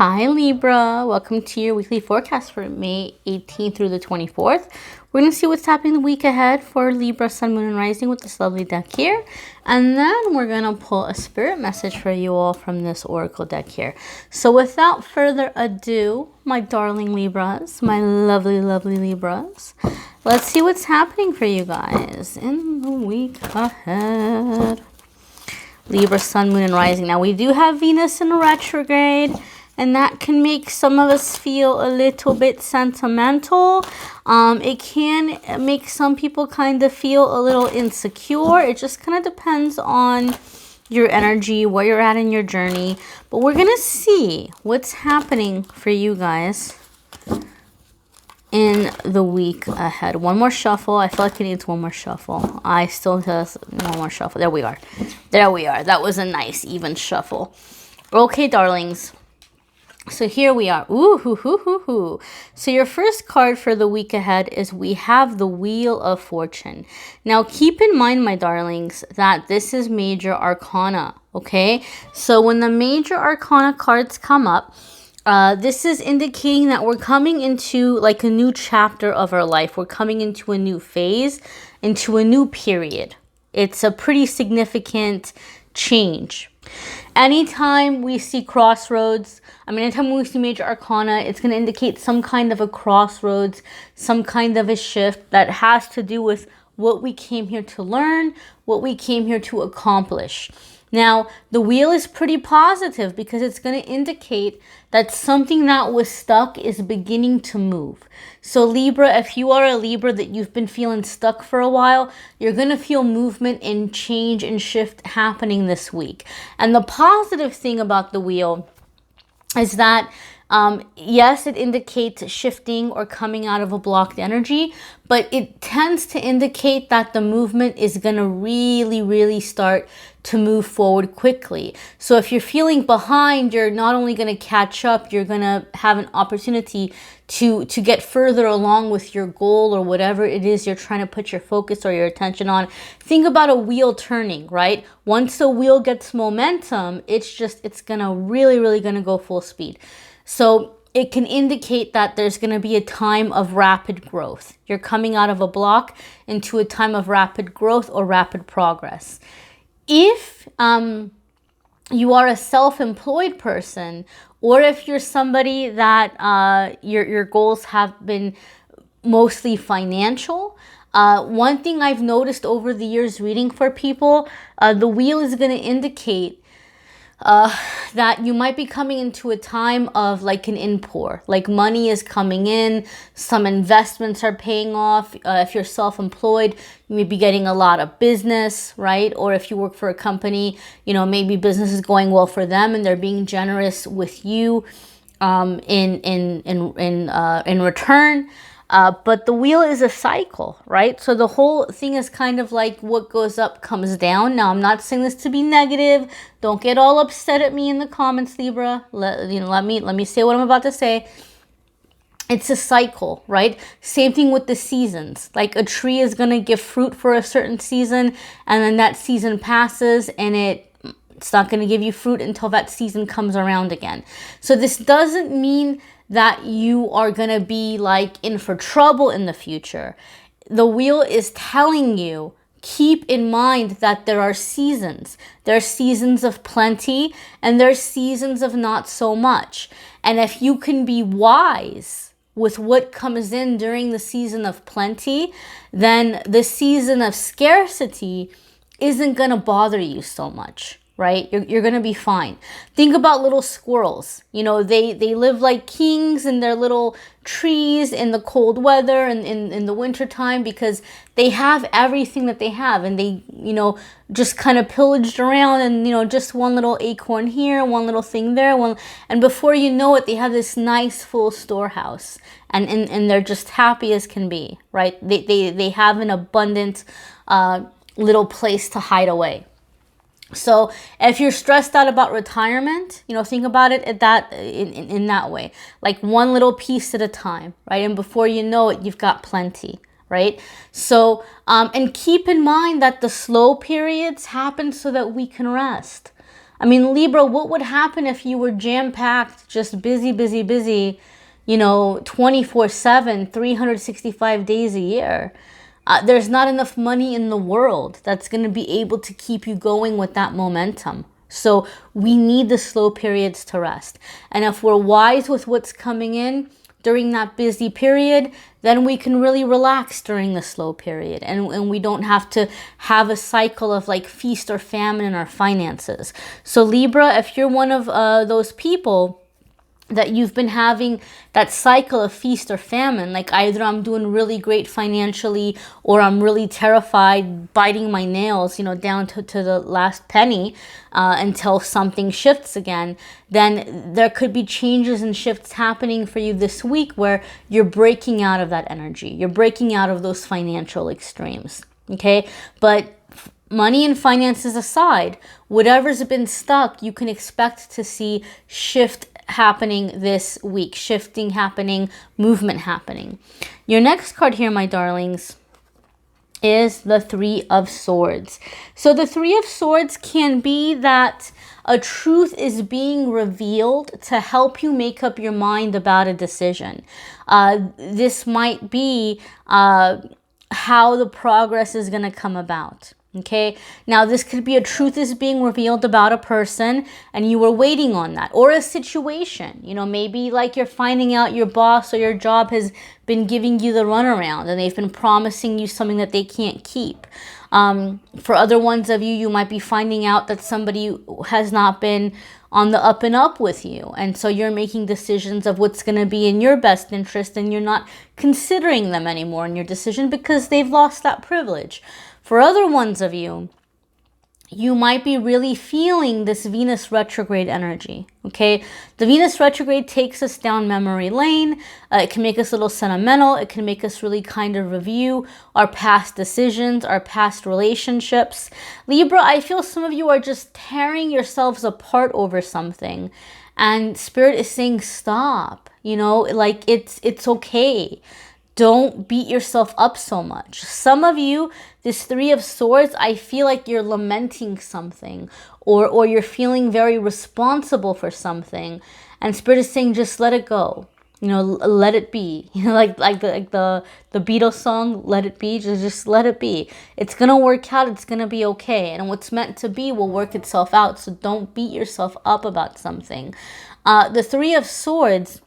Hi Libra, welcome to your weekly forecast for May 18th through the 24th. We're going to see what's happening the week ahead for Libra, Sun, Moon, and Rising with this lovely deck here. And then we're going to pull a spirit message for you all from this oracle deck here. So without further ado, my darling Libras, my lovely, lovely Libras, let's see what's happening for you guys in the week ahead. Libra, Sun, Moon, and Rising. Now we do have Venus in retrograde, and that can make some of us feel a little bit sentimental. It can make some people kind of feel a little insecure. It just kind of depends on your energy, where you're at in your journey. But we're going to see what's happening for you guys in the week ahead. One more shuffle. I feel like it needs one more shuffle. I still just one more shuffle. There we are. There we are. That was a nice even shuffle. Okay, darlings. So here we are. Ooh, hoo, hoo, hoo, hoo. So your first card for the week ahead is we have the Wheel of Fortune. Now keep in mind, my darlings, that this is major arcana. Okay, so when the major arcana cards come up, this is indicating that we're coming into like a new chapter of our life. We're coming into a new phase, into a new period. It's a pretty significant change. Anytime we see crossroads, anytime we see major arcana, it's going to indicate some kind of a crossroads, some kind of a shift that has to do with what we came here to learn, what we came here to accomplish. Now, the wheel is pretty positive because it's going to indicate that something that was stuck is beginning to move. So Libra, if you are a Libra that you've been feeling stuck for a while, you're going to feel movement and change and shift happening this week. And the positive thing about the wheel is that yes, it indicates shifting or coming out of a blocked energy, but it tends to indicate that the movement is going to really start to move forward quickly. So if you're feeling behind, you're not only going to catch up, you're going to have an opportunity to get further along with your goal or whatever it is you're trying to put your focus or your attention on. Think about a wheel turning, right? Once the wheel gets momentum, it's going to really going to go full speed. So it can indicate that there's going to be a time of rapid growth. You're coming out of a block into a time of rapid growth or rapid progress. If you are a self-employed person, or if you're somebody that your goals have been mostly financial, one thing I've noticed over the years reading for people, the wheel is going to indicate that you might be coming into a time of like an in-pour, like money is coming in, some investments are paying off. If you're self-employed, you may be getting a lot of business, right? Or if you work for a company, maybe business is going well for them and they're being generous with you in return. But the wheel is a cycle, right? So the whole thing is kind of like what goes up comes down. Now, I'm not saying this to be negative. Don't get all upset at me in the comments, Libra. Let me say what I'm about to say. It's a cycle, right? Same thing with the seasons. Like a tree is going to give fruit for a certain season, and then that season passes and it's not going to give you fruit until that season comes around again. So this doesn't mean that you are going to be like in for trouble in the future. The wheel is telling you, keep in mind that there are seasons. There are seasons of plenty and there are seasons of not so much. And if you can be wise with what comes in during the season of plenty, then the season of scarcity isn't going to bother you so much. Right? You're going to be fine. Think about little squirrels. They live like kings in their little trees in the cold weather and in the winter time because they have everything that they have, and they, just kind of pillaged around and, just one little acorn here, one little thing there, and before you know it, they have this nice full storehouse and they're just happy as can be, right? They have an abundant little place to hide away. So if you're stressed out about retirement, think about it in that way, like one little piece at a time, right? And before you know it, you've got plenty, right? So, and keep in mind that the slow periods happen so that we can rest. I mean, Libra, what would happen if you were jam-packed, just busy, busy, busy, you know, 24/7, 365 days a year? There's not enough money in the world that's going to be able to keep you going with that momentum. So we need the slow periods to rest. And if we're wise with what's coming in during that busy period, then we can really relax during the slow period. And we don't have to have a cycle of like feast or famine in our finances. So Libra, if you're one of those people that you've been having that cycle of feast or famine, like either I'm doing really great financially or I'm really terrified, biting my nails, you know, down to the last penny until something shifts again, then there could be changes and shifts happening for you this week where you're breaking out of that energy. You're breaking out of those financial extremes, okay? But money and finances aside, whatever's been stuck, you can expect to see shift happening this week, shifting happening, movement happening. Your next card here, my darlings, is the Three of Swords. So the Three of Swords can be that a truth is being revealed to help you make up your mind about a decision. This might be how the progress is going to come about. Okay, now this could be a truth is being revealed about a person and you were waiting on that, or a situation, you know, maybe like you're finding out your boss or your job has been giving you the runaround and they've been promising you something that they can't keep. For other ones of you, you might be finding out that somebody has not been on the up and up with you. And so you're making decisions of what's going to be in your best interest and you're not considering them anymore in your decision because they've lost that privilege. For other ones of you, you might be really feeling this Venus retrograde energy, okay? The Venus retrograde takes us down memory lane. It can make us a little sentimental. It can make us really kind of review our past decisions, our past relationships. Libra, I feel some of you are just tearing yourselves apart over something. And Spirit is saying, stop, you know, like it's okay. Don't beat yourself up so much. Some of you, this Three of Swords, I feel like you're lamenting something or you're feeling very responsible for something. And Spirit is saying, just let it go. You know, let it be. You know, like the Beatles song, Let It Be. Just let it be. It's going to work out. It's going to be okay. And what's meant to be will work itself out. So don't beat yourself up about something. The Three of Swords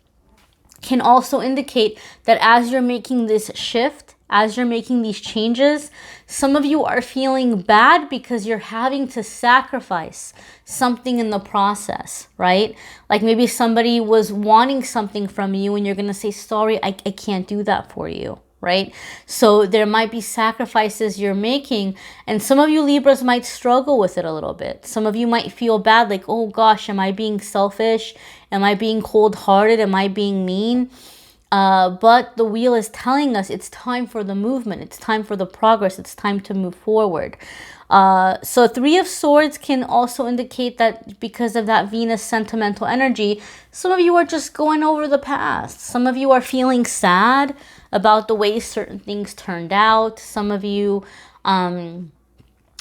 can also indicate that as you're making this shift, as you're making these changes, some of you are feeling bad because you're having to sacrifice something in the process, right? Like maybe somebody was wanting something from you and you're going to say, sorry, I can't do that for you, right? So there might be sacrifices you're making, and some of you Libras might struggle with it a little bit. Some of you might feel bad, like, oh gosh, am I being selfish? Am I being cold-hearted? Am I being mean? But the wheel is telling us it's time for the movement. It's time for the progress. It's time to move forward. So Three of Swords can also indicate that because of that Venus sentimental energy, some of you are just going over the past. Some of you are feeling sad about the way certain things turned out. Some of you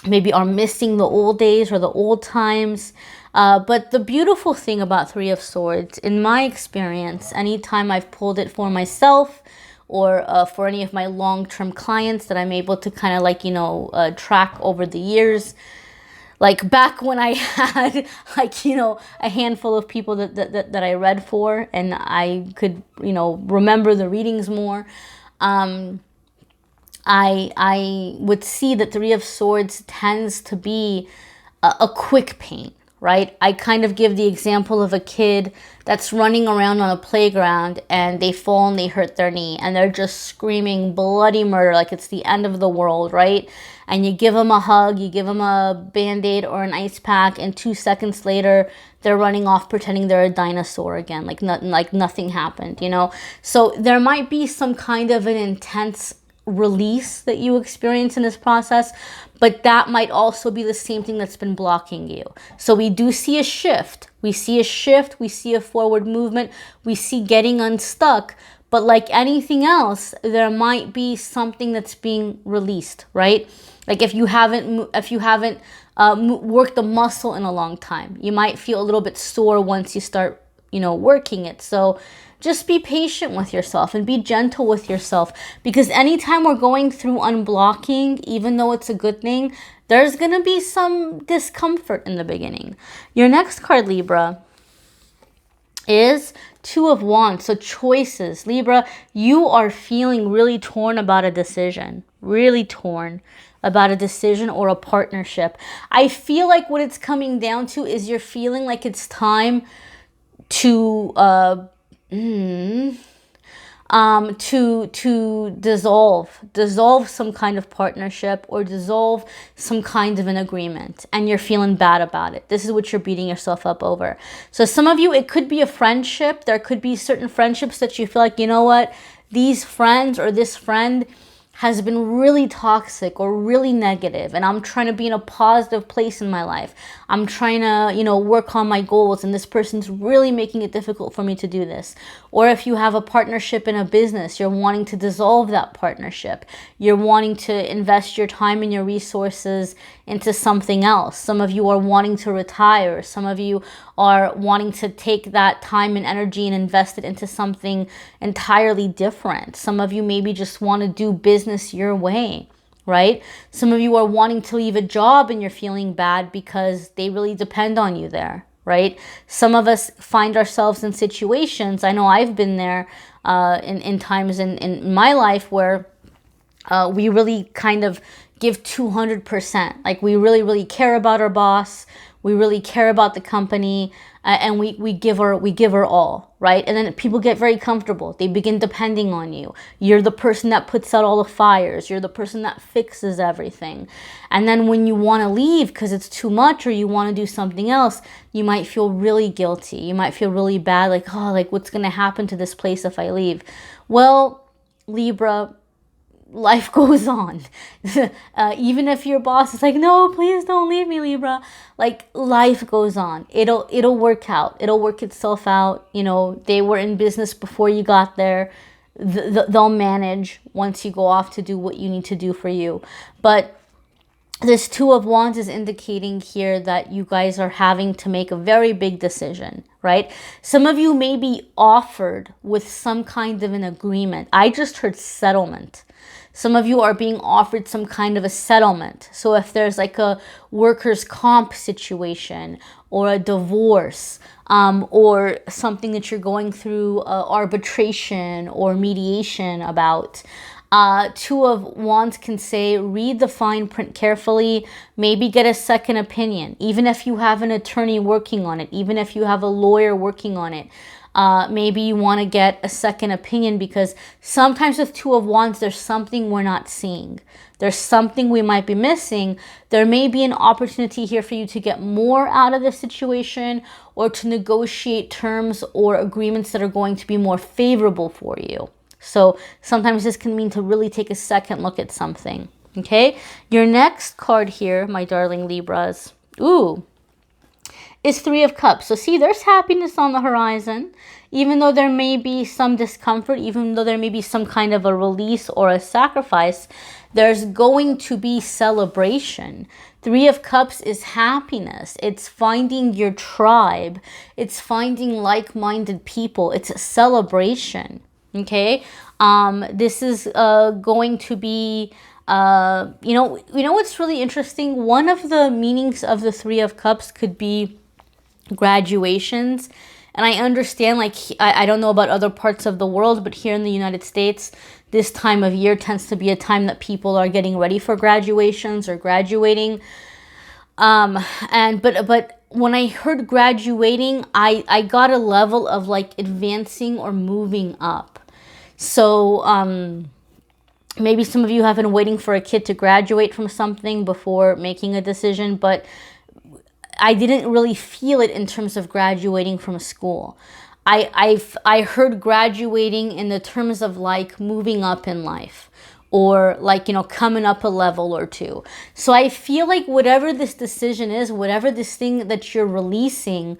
maybe are missing the old days or the old times. But the beautiful thing about Three of Swords, in my experience, anytime I've pulled it for myself or for any of my long-term clients that I'm able to kind of like, you know, track over the years, like back when I had like, you know, a handful of people that I read for and I could, you know, remember the readings more, I would see that Three of Swords tends to be a quick pain. Right? I kind of give the example of a kid that's running around on a playground and they fall and they hurt their knee and they're just screaming bloody murder like it's the end of the world, right? And you give them a hug, you give them a Band-Aid or an ice pack, and 2 seconds later they're running off pretending they're a dinosaur again, like nothing happened, you know? So there might be some kind of an intense release that you experience in this process, but that might also be the same thing that's been blocking you. So we do see a shift. We see a shift. We see a forward movement. We see getting unstuck. But like anything else, there might be something that's being released, right? Like if you haven't work the muscle in a long time. You might feel a little bit sore once you start, working it. So just be patient with yourself and be gentle with yourself, because anytime we're going through unblocking, even though it's a good thing, there's going to be some discomfort in the beginning. Your next card, Libra, is Two of Wands. So choices. Libra, you are feeling really torn about a decision. Really torn about a decision or a partnership. I feel like what it's coming down to is you're feeling like it's time to dissolve some kind of partnership or dissolve some kind of an agreement, and you're feeling bad about it. This is what you're beating yourself up over. So some of you, it could be a friendship. There could be certain friendships that you feel like, you know what, these friends or this friend has been really toxic or really negative, and I'm trying to be in a positive place in my life. I'm trying to, work on my goals, and this person's really making it difficult for me to do this. Or if you have a partnership in a business, you're wanting to dissolve that partnership. You're wanting to invest your time and your resources into something else. Some of you are wanting to retire. Some of you are wanting to take that time and energy and invest it into something entirely different. Some of you maybe just want to do business your way, right? Some of you are wanting to leave a job and you're feeling bad because they really depend on you there, right? Some of us find ourselves in situations, I know I've been there in times in my life where we really kind of give 200%. Like we really, really care about our boss. We really care about the company, and we give her all, right? And then people get very comfortable. They begin depending on you. You're the person that puts out all the fires. You're the person that fixes everything. And then when you want to leave because it's too much or you want to do something else, you might feel really guilty. You might feel really bad, like, oh, like what's going to happen to this place if I leave? Well, Libra, life goes on. Even if your boss is like, no, please don't leave me, Libra. Like, life goes on. It'll work out. It'll work itself out. They were in business before you got there. They'll manage once you go off to do what you need to do for you. But this Two of Wands is indicating here that you guys are having to make a very big decision, right? Some of you may be offered with some kind of an agreement. I just heard settlement. Some of you are being offered some kind of a settlement. So if there's like a workers' comp situation or a divorce or something that you're going through arbitration or mediation about, Two of Wands can say, read the fine print carefully, maybe get a second opinion. Even if you have an attorney working on it, even if you have a lawyer working on it, maybe you want to get a second opinion, because sometimes with Two of Wands, there's something we're not seeing. There's something we might be missing. There may be an opportunity here for you to get more out of the situation or to negotiate terms or agreements that are going to be more favorable for you. So sometimes this can mean to really take a second look at something, okay? Your next card here, my darling Libras, is Three of Cups. So see, there's happiness on the horizon. Even though there may be some discomfort, even though there may be some kind of a release or a sacrifice, there's going to be celebration. Three of Cups is happiness. It's finding your tribe. It's finding like-minded people. It's a celebration. Okay, this is going to be, you know what's really interesting? One of the meanings of the Three of Cups could be graduations. And I understand, like, I don't know about other parts of the world, but here in the United States, this time of year tends to be a time that people are getting ready for graduations or graduating. But when I heard graduating, I got a level of like advancing or moving up. So maybe some of you have been waiting for a kid to graduate from something before making a decision, but I didn't really feel it in terms of graduating from school. I heard graduating in the terms of like moving up in life, or like, coming up a level or two. So I feel like whatever this decision is, whatever this thing that you're releasing,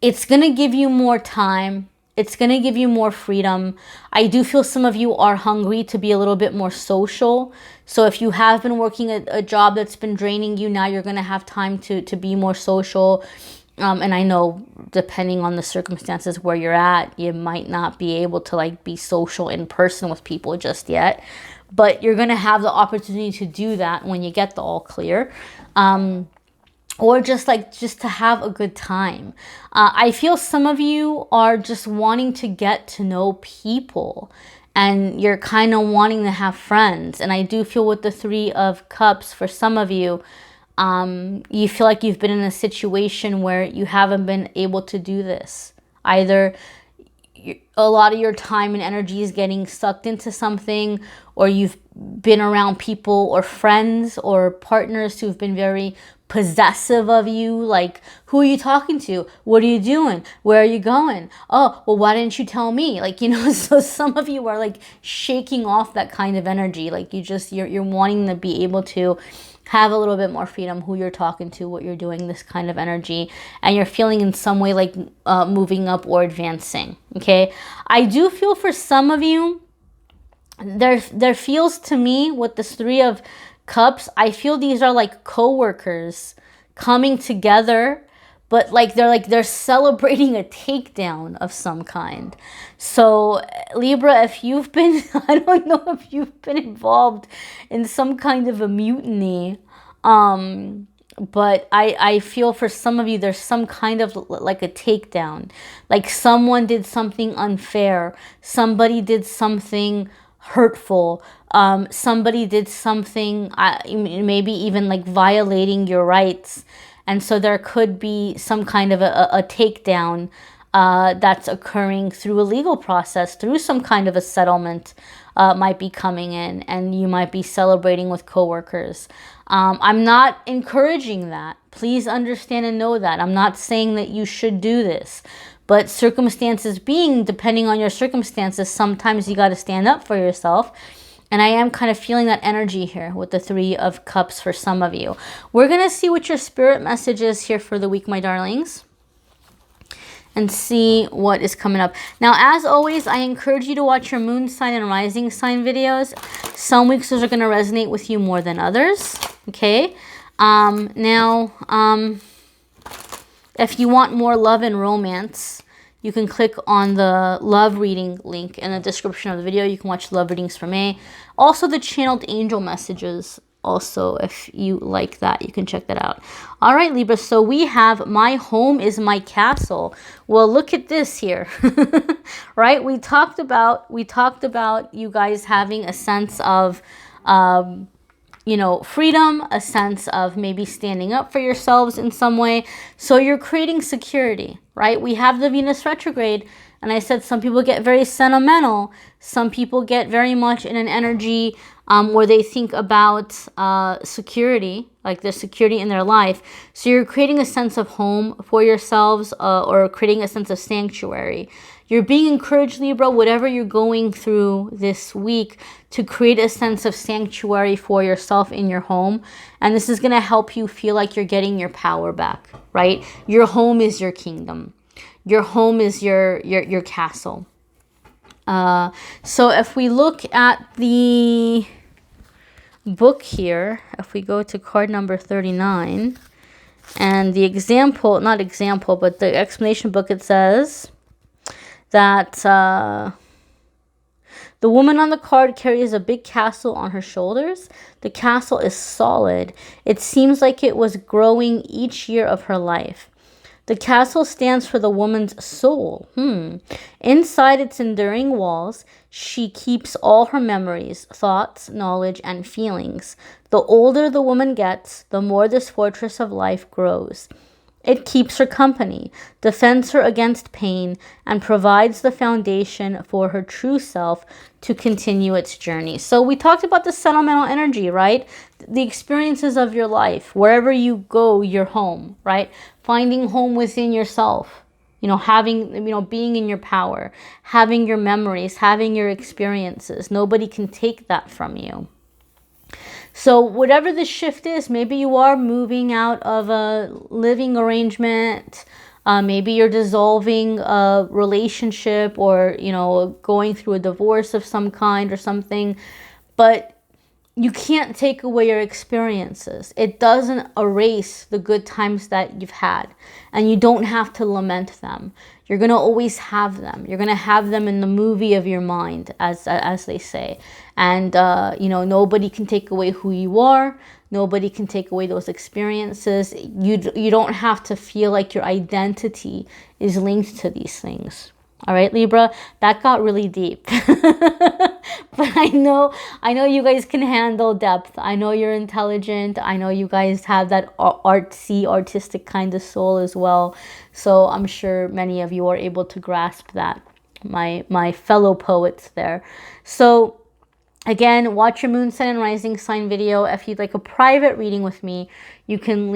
it's going to give you more time. It's going to give you more freedom. I do feel some of you are hungry to be a little bit more social. So if you have been working a job that's been draining you, now you're going to have time to be more social. And I know depending on the circumstances where you're at, you might not be able to like be social in person with people just yet. But you're going to have the opportunity to do that when you get the all clear. Or just to have a good time. I feel some of you are just wanting to get to know people, and you're kind of wanting to have friends. And I do feel with the Three of Cups, for some of you, you feel like you've been in a situation where you haven't been able to do this. Either a lot of your time and energy is getting sucked into something, or you've been around people or friends or partners who've been very possessive of you. Like, who are you talking to? What are you doing? Where are you going? Oh, well, why didn't you tell me? Like, you know, so some of you are like shaking off that kind of energy. Like you're wanting to be able to have a little bit more freedom, who you're talking to, what you're doing, this kind of energy. And you're feeling in some way like moving up or advancing. Okay. I do feel for some of you, there feels to me with this Three of Cups, I feel these are like co-workers coming together, but they're celebrating a takedown of some kind. So Libra, if you've been, I don't know if you've been involved in some kind of a mutiny, but I feel for some of you, there's some kind of like a takedown. Like someone did something unfair. Somebody did something hurtful. Somebody did something, maybe even like violating your rights. And so there could be some kind of a takedown that's occurring through a legal process, through some kind of a settlement might be coming in, and you might be celebrating with coworkers. I'm not encouraging that. Please understand and know that. I'm not saying that you should do this. But circumstances being, depending on your circumstances, sometimes you got to stand up for yourself. And I am kind of feeling that energy here with the Three of Cups for some of you. We're going to see what your spirit message is here for the week, my darlings, and see what is coming up. Now, as always, I encourage you to watch your moon sign and rising sign videos. Some weeks those are going to resonate with you more than others. Okay. If you want more love and romance, you can click on the love reading link in the description of the video. You can watch love readings for me. Also, the channeled angel messages. Also, if you like that, you can check that out. All right, Libra. So we have my home is my castle. Well, look at this here, right? We talked about you guys having a sense of, you know, freedom, a sense of maybe standing up for yourselves in some way. So you're creating security, right? We have the Venus retrograde, and I said some people get very sentimental. Some people get very much in an energy where they think about security, like the security in their life. So you're creating a sense of home for yourselves, or creating a sense of sanctuary. You're being encouraged, Libra, whatever you're going through this week, to create a sense of sanctuary for yourself in your home. And this is going to help you feel like you're getting your power back, right? Your home is your kingdom. Your home is your castle. So if we look at the book here, if we go to card number 39, and the example, not example, but the explanation book, it says that the woman on the card carries a big castle on her shoulders. The castle is solid. It seems like it was growing each year of her life. The castle stands for the woman's soul. Inside its enduring walls, she keeps all her memories, thoughts, knowledge, and feelings. The older the woman gets, the more this fortress of life grows. It keeps her company, defends her against pain, and provides the foundation for her true self to continue its journey. So we talked about the sentimental energy, right? The experiences of your life. Wherever you go, you're home, right? Finding home within yourself. You know, having, you know, being in your power, having your memories, having your experiences. Nobody can take that from you. So whatever the shift is, maybe you are moving out of a living arrangement. Maybe you're dissolving a relationship, or, you know, going through a divorce of some kind or something. But you can't take away your experiences. It doesn't erase the good times that you've had. And you don't have to lament them. You're going to always have them. You're going to have them in the movie of your mind, as they say. And, you know, nobody can take away who you are. Nobody can take away those experiences. You don't have to feel like your identity is linked to these things. All right, Libra, that got really deep. But I know you guys can handle depth. I know you're intelligent. I know you guys have that artistic kind of soul as well. So I'm sure many of you are able to grasp that, my fellow poets there. So again, watch your moon, sun, and rising sign video. If you'd like a private reading with me, you can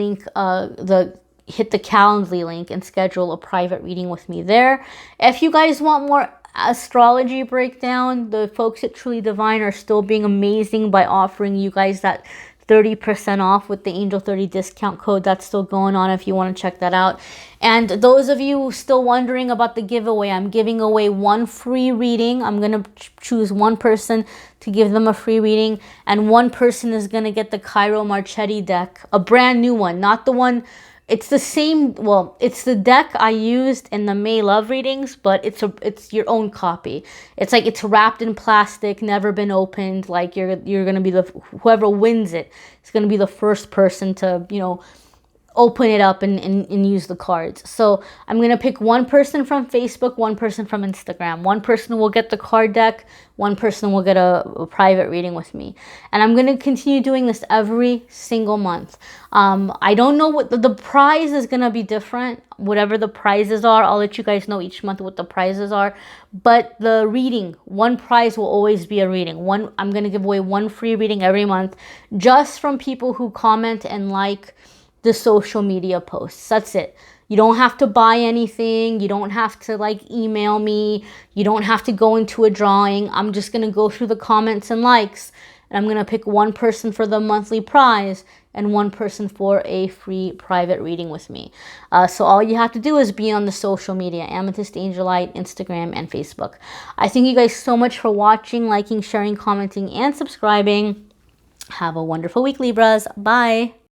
hit the Calendly link and schedule a private reading with me there. If you guys want more astrology breakdown, the folks at Truly Divine are still being amazing by offering you guys that 30% off with the Angel 30 discount code. That's still going on if you want to check that out. And those of you still wondering about the giveaway, I'm giving away one free reading. I'm going to choose one person to give them a free reading, and one person is going to get the Cairo Marchetti deck, a brand new one, not the one. It's the same, well, it's the deck I used in the May Love readings, but it's your own copy. It's like it's wrapped in plastic, never been opened. Like you're going to be whoever wins it is going to be the first person to, you know, open it up and use the cards. So I'm going to pick one person from Facebook, one person from Instagram. One person will get the card deck. One person will get a private reading with me. And I'm going to continue doing this every single month. I don't know what the prize is going to be different. Whatever the prizes are, I'll let you guys know each month what the prizes are. But the reading, one prize will always be a reading. I'm going to give away one free reading every month, just from people who comment and like the social media posts. That's it. You don't have to buy anything. You don't have to like email me. You don't have to go into a drawing. I'm just going to go through the comments and likes, and I'm going to pick one person for the monthly prize and one person for a free private reading with me. So all you have to do is be on the social media, Amethyst Angellight, Instagram, and Facebook. I thank you guys so much for watching, liking, sharing, commenting, and subscribing. Have a wonderful week, Libras. Bye.